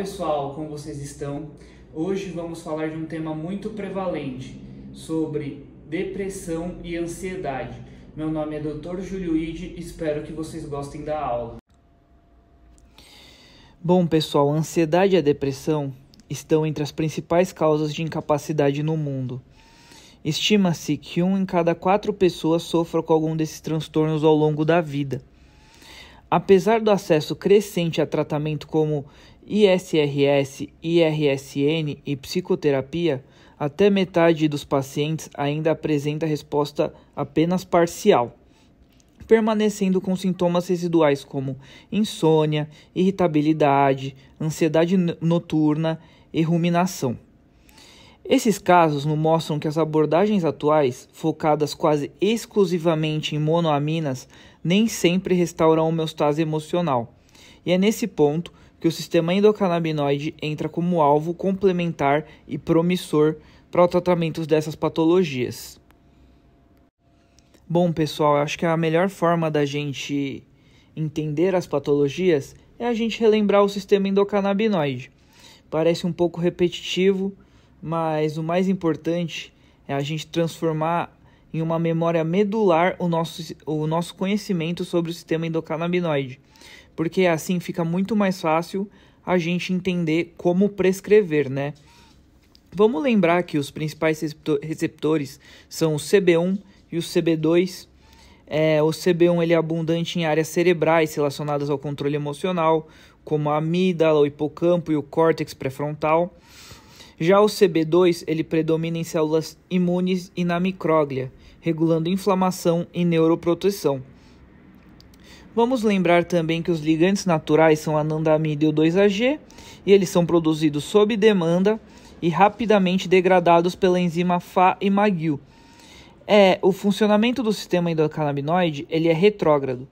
pessoal, como vocês estão? Hoje vamos falar de um tema muito prevalente sobre depressão e ansiedade. Meu nome é Dr. Júlio Ide e espero que vocês gostem da aula. Bom, pessoal, a ansiedade e a depressão estão entre as principais causas de incapacidade no mundo. Estima-se que 1 em cada 4 pessoas sofra com algum desses transtornos ao longo da vida. Apesar do acesso crescente a tratamento como ISRS, IRSN e psicoterapia, até metade dos pacientes ainda apresenta resposta apenas parcial, permanecendo com sintomas residuais como insônia, irritabilidade, ansiedade noturna e ruminação. Esses casos nos mostram que as abordagens atuais, focadas quase exclusivamente em monoaminas, nem sempre restauram a homeostase emocional. E é nesse ponto que o sistema endocannabinoide entra como alvo complementar e promissor para o tratamento dessas patologias. Bom, pessoal, eu acho que a melhor forma da gente entender as patologias é a gente relembrar o sistema endocannabinoide. Parece um pouco repetitivo, mas o mais importante é a gente transformar em uma memória medular o nosso conhecimento sobre o sistema endocannabinoide, porque assim fica muito mais fácil a gente entender como prescrever, né? Vamos lembrar que os principais receptores são o CB1 e o CB2. O CB1 ele é abundante em áreas cerebrais relacionadas ao controle emocional, como a amígdala, o hipocampo e o córtex pré-frontal. Já o CB2 ele predomina em células imunes e na micróglia, regulando inflamação e neuroproteção. Vamos lembrar também que os ligantes naturais são a anandamida e o 2-AG, e eles são produzidos sob demanda e rapidamente degradados pela enzima Fa e Mag. O funcionamento do sistema endocannabinoide ele é retrógrado.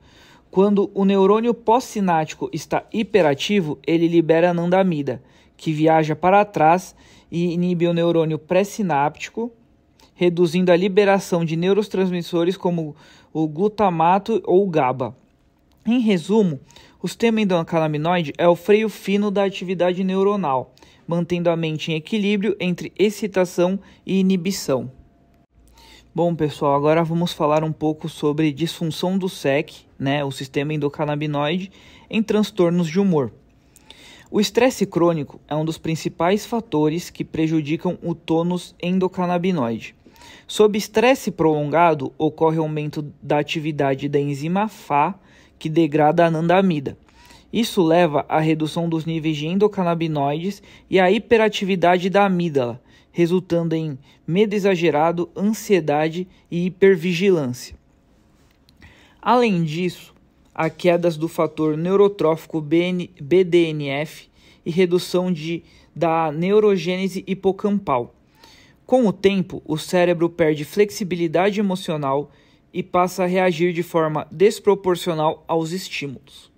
Quando o neurônio pós-sináptico está hiperativo, ele libera anandamida, que viaja para trás e inibe o neurônio pré-sináptico, reduzindo a liberação de neurotransmissores como o glutamato ou o GABA. Em resumo, o sistema endocannabinoide é o freio fino da atividade neuronal, mantendo a mente em equilíbrio entre excitação e inibição. Bom, pessoal, agora vamos falar um pouco sobre disfunção do SEC, o sistema endocannabinoide, em transtornos de humor. O estresse crônico é um dos principais fatores que prejudicam o tônus endocannabinoide. Sob estresse prolongado, ocorre aumento da atividade da enzima Fa, que degrada a anandamida. Isso leva à redução dos níveis de endocannabinoides e à hiperatividade da amígdala, resultando em medo exagerado, ansiedade e hipervigilância. Além disso, há quedas do fator neurotrófico BDNF e redução da neurogênese hipocampal. Com o tempo, o cérebro perde flexibilidade emocional e passa a reagir de forma desproporcional aos estímulos.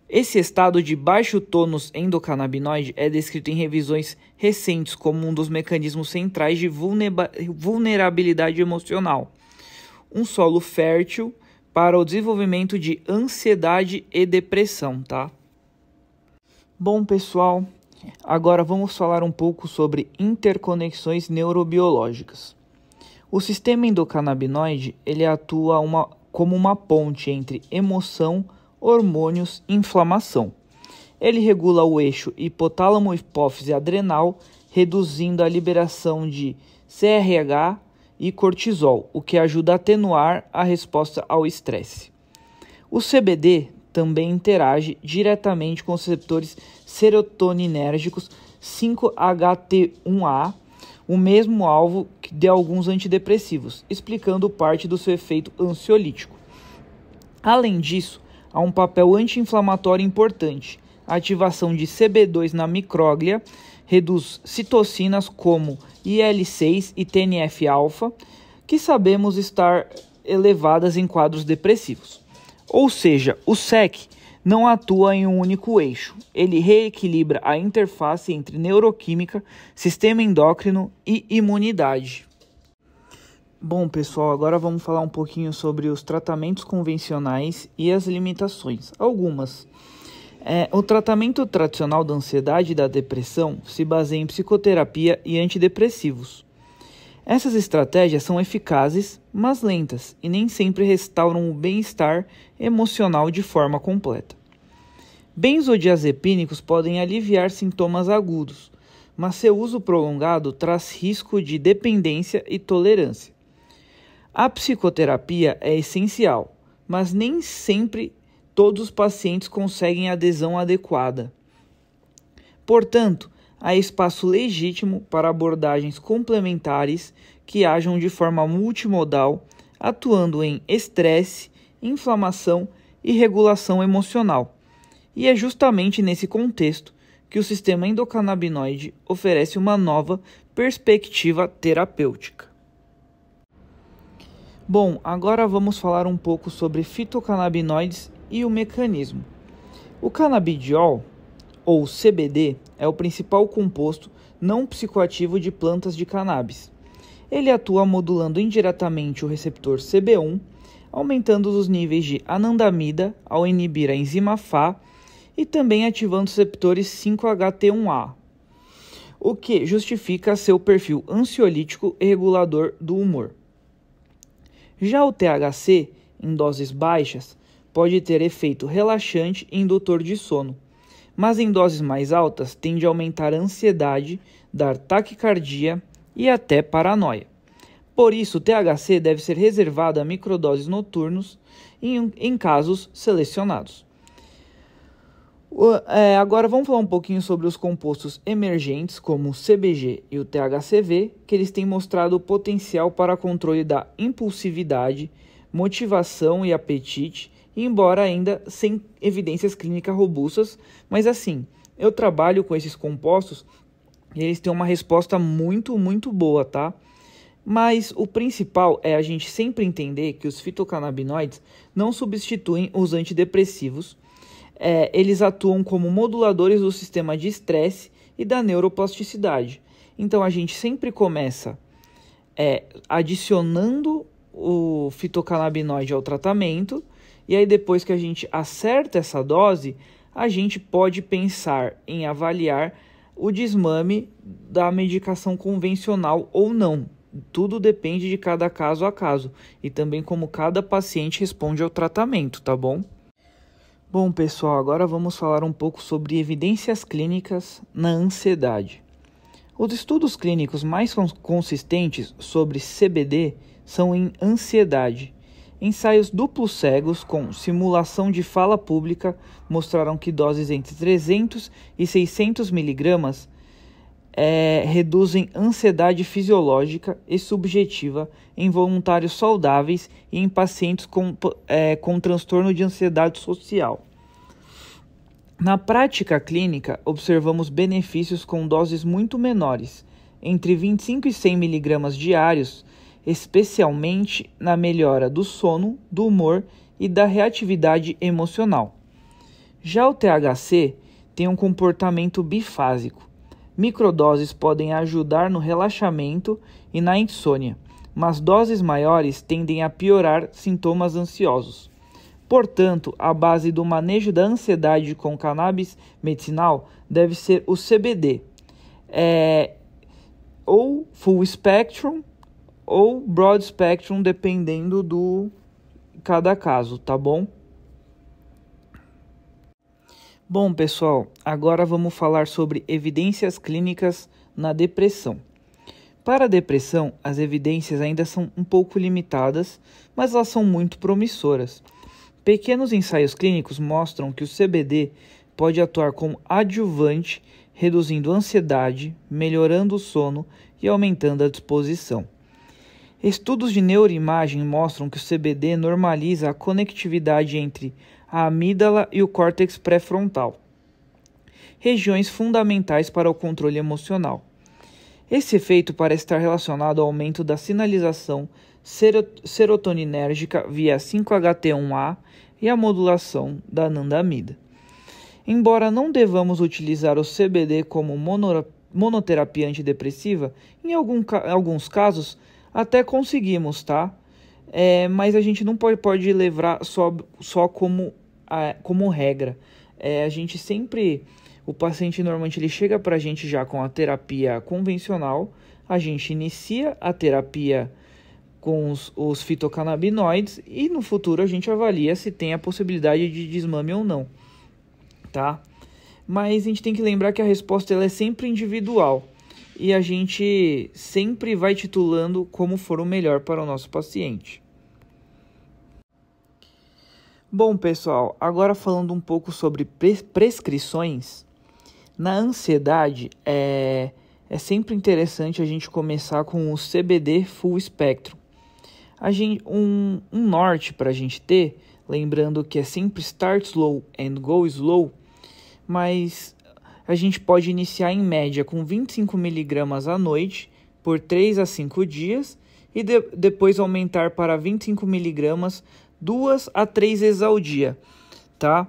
Esse estado de baixo tônus endocannabinoide é descrito em revisões recentes como um dos mecanismos centrais de vulnerabilidade emocional, um solo fértil para o desenvolvimento de ansiedade e depressão, tá? Bom, pessoal, agora vamos falar um pouco sobre interconexões neurobiológicas. O sistema endocannabinoide ele atua como uma ponte entre emoção, hormônios e inflamação. Ele regula o eixo hipotálamo-hipófise adrenal, reduzindo a liberação de CRH e cortisol, o que ajuda a atenuar a resposta ao estresse. O CBD também interage diretamente com os receptores serotoninérgicos 5-HT1A, o mesmo alvo de alguns antidepressivos, explicando parte do seu efeito ansiolítico. Além disso, há um papel anti-inflamatório importante. A ativação de CB2 na micróglia reduz citocinas como IL-6 e TNF-alfa, que sabemos estar elevadas em quadros depressivos. Ou seja, o SEC não atua em um único eixo. Ele reequilibra a interface entre neuroquímica, sistema endócrino e imunidade. Bom, pessoal, agora vamos falar um pouquinho sobre os tratamentos convencionais e as limitações. Algumas. O tratamento tradicional da ansiedade e da depressão se baseia em psicoterapia e antidepressivos. Essas estratégias são eficazes, mas lentas, e nem sempre restauram o bem-estar emocional de forma completa. Benzodiazepínicos podem aliviar sintomas agudos, mas seu uso prolongado traz risco de dependência e tolerância. A psicoterapia é essencial, mas nem sempre todos os pacientes conseguem adesão adequada. Portanto, há espaço legítimo para abordagens complementares que ajam de forma multimodal, atuando em estresse, inflamação e regulação emocional. E é justamente nesse contexto que o sistema endocannabinoide oferece uma nova perspectiva terapêutica. Bom, agora vamos falar um pouco sobre fitocannabinoides e o mecanismo. O canabidiol, ou CBD, é o principal composto não psicoativo de plantas de cannabis. Ele atua modulando indiretamente o receptor CB1, aumentando os níveis de anandamida ao inibir a enzima FA e também ativando os receptores 5-HT1A, o que justifica seu perfil ansiolítico e regulador do humor. Já o THC, em doses baixas, pode ter efeito relaxante e indutor de sono, mas em doses mais altas tende a aumentar a ansiedade, dar taquicardia e até paranoia. Por isso, o THC deve ser reservado a microdoses noturnos em casos selecionados. Agora vamos falar um pouquinho sobre os compostos emergentes, como o CBG e o THCV, que eles têm mostrado o potencial para controle da impulsividade, motivação e apetite, embora ainda sem evidências clínicas robustas, mas assim, eu trabalho com esses compostos e eles têm uma resposta muito boa, tá? Mas o principal é a gente sempre entender que os fitocannabinoides não substituem os antidepressivos. Eles atuam como moduladores do sistema de estresse e da neuroplasticidade. Então a gente sempre começa adicionando o fitocannabinoide ao tratamento, e aí depois que a gente acerta essa dose, a gente pode pensar em avaliar o desmame da medicação convencional ou não. Tudo depende de cada caso a caso e também como cada paciente responde ao tratamento, tá bom? Bom, pessoal, agora vamos falar um pouco sobre evidências clínicas na ansiedade. Os estudos clínicos mais consistentes sobre CBD são em ansiedade. Ensaios duplos cegos com simulação de fala pública mostraram que doses entre 300 e 600 mg reduzem ansiedade fisiológica e subjetiva em voluntários saudáveis e em pacientes com transtorno de ansiedade social. Na prática clínica, observamos benefícios com doses muito menores, entre 25 e 100 mg diários, especialmente na melhora do sono, do humor e da reatividade emocional. Já o THC tem um comportamento bifásico. Microdoses podem ajudar no relaxamento e na insônia, mas doses maiores tendem a piorar sintomas ansiosos. Portanto, a base do manejo da ansiedade com cannabis medicinal deve ser o CBD, ou full spectrum ou broad spectrum, dependendo do cada caso, tá bom? Bom, pessoal, agora vamos falar sobre evidências clínicas na depressão. Para a depressão, as evidências ainda são um pouco limitadas, mas elas são muito promissoras. Pequenos ensaios clínicos mostram que o CBD pode atuar como adjuvante, reduzindo a ansiedade, melhorando o sono e aumentando a disposição. Estudos de neuroimagem mostram que o CBD normaliza a conectividade entre a amígdala e o córtex pré-frontal, regiões fundamentais para o controle emocional. Esse efeito parece estar relacionado ao aumento da sinalização serotoninérgica via 5-HT1A e a modulação da anandamida. Embora não devamos utilizar o CBD como monoterapia antidepressiva, em alguns casos até conseguimos, tá? Mas a gente não pode levar só como regra. O paciente normalmente ele chega para a gente já com a terapia convencional, a gente inicia a terapia com os fitocannabinoides e no futuro a gente avalia se tem a possibilidade de desmame ou não, tá? Mas a gente tem que lembrar que a resposta ela é sempre individual e a gente sempre vai titulando como for o melhor para o nosso paciente. Bom, pessoal, agora falando um pouco sobre prescrições, na ansiedade é sempre interessante a gente começar com o CBD Full Spectrum. Um norte para a gente ter, lembrando que é sempre start slow and go slow, mas a gente pode iniciar em média com 25 mg à noite por 3 a 5 dias e depois aumentar para 25 mg 2 a 3 vezes ao dia, tá?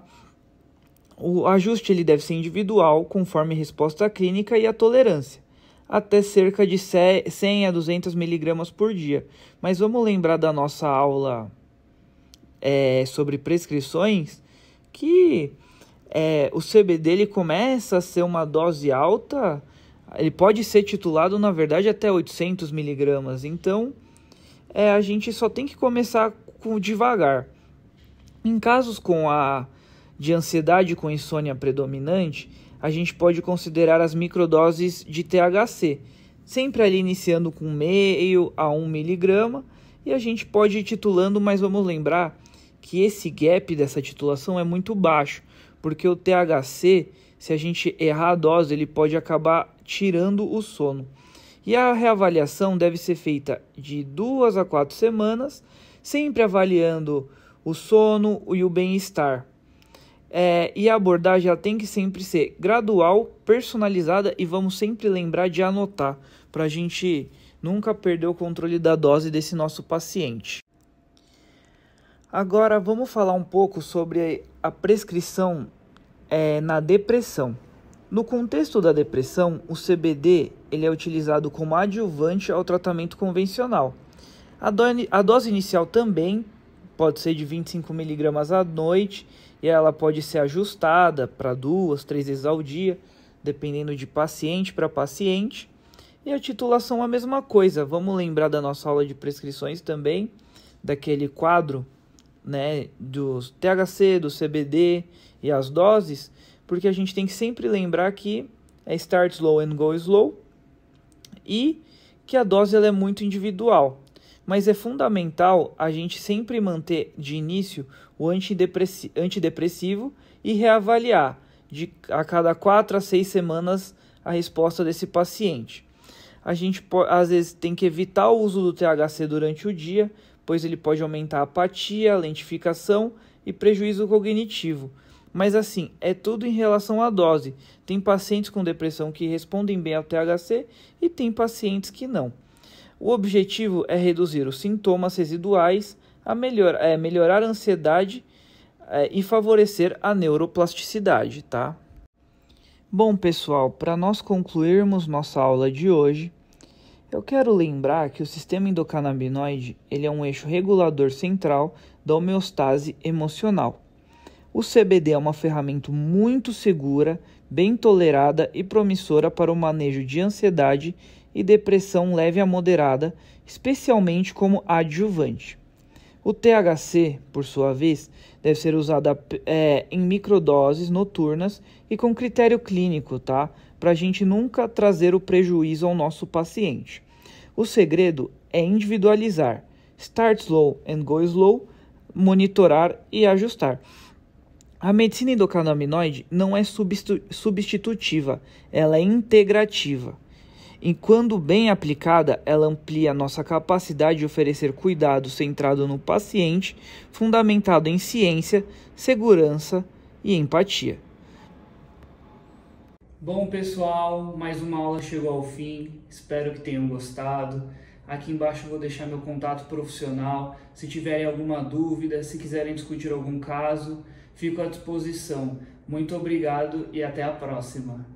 O ajuste ele deve ser individual, conforme a resposta clínica e a tolerância, até cerca de 100 a 200 mg por dia. Mas vamos lembrar da nossa aula sobre prescrições, que o CBD ele começa a ser uma dose alta, ele pode ser titulado, na verdade, até 800 mg. Então, a gente só tem que começar devagar. Em casos de ansiedade com insônia predominante, a gente pode considerar as microdoses de THC, sempre ali iniciando com meio a 1 mg, e a gente pode ir titulando, mas vamos lembrar que esse gap dessa titulação é muito baixo, porque o THC, se a gente errar a dose, ele pode acabar tirando o sono. E a reavaliação deve ser feita de 2 a 4 semanas, sempre avaliando o sono e o bem-estar. E a abordagem ela tem que sempre ser gradual, personalizada, e vamos sempre lembrar de anotar, para a gente nunca perder o controle da dose desse nosso paciente. Agora vamos falar um pouco sobre a prescrição na depressão. No contexto da depressão, o CBD ele é utilizado como adjuvante ao tratamento convencional. A dose inicial também pode ser de 25 mg à noite, e ela pode ser ajustada para 2, 3 vezes ao dia, dependendo de paciente para paciente. E a titulação é a mesma coisa. Vamos lembrar da nossa aula de prescrições também, daquele quadro, né, dos THC, do CBD e as doses, porque a gente tem que sempre lembrar que é start slow and go slow e que a dose ela é muito individual. Mas é fundamental a gente sempre manter de início o antidepressivo e reavaliar a cada 4 a 6 semanas a resposta desse paciente. A gente às vezes tem que evitar o uso do THC durante o dia, pois ele pode aumentar a apatia, lentificação e prejuízo cognitivo. Mas assim, é tudo em relação à dose. Tem pacientes com depressão que respondem bem ao THC e tem pacientes que não. O objetivo é reduzir os sintomas residuais, melhorar a ansiedade e favorecer a neuroplasticidade, tá? Bom, pessoal, para nós concluirmos nossa aula de hoje, eu quero lembrar que o sistema endocannabinoide ele é um eixo regulador central da homeostase emocional. O CBD é uma ferramenta muito segura, bem tolerada e promissora para o manejo de ansiedade e depressão leve a moderada, especialmente como adjuvante. O THC, por sua vez, deve ser usado em microdoses noturnas e com critério clínico, tá? Para a gente nunca trazer o prejuízo ao nosso paciente. O segredo é individualizar, start slow and go slow, monitorar e ajustar. A medicina endocannabinoide não é substitutiva, ela é integrativa. E quando bem aplicada, ela amplia nossa capacidade de oferecer cuidado centrado no paciente, fundamentado em ciência, segurança e empatia. Bom, pessoal, mais uma aula chegou ao fim, espero que tenham gostado. Aqui embaixo eu vou deixar meu contato profissional, se tiverem alguma dúvida, se quiserem discutir algum caso, fico à disposição. Muito obrigado e até a próxima.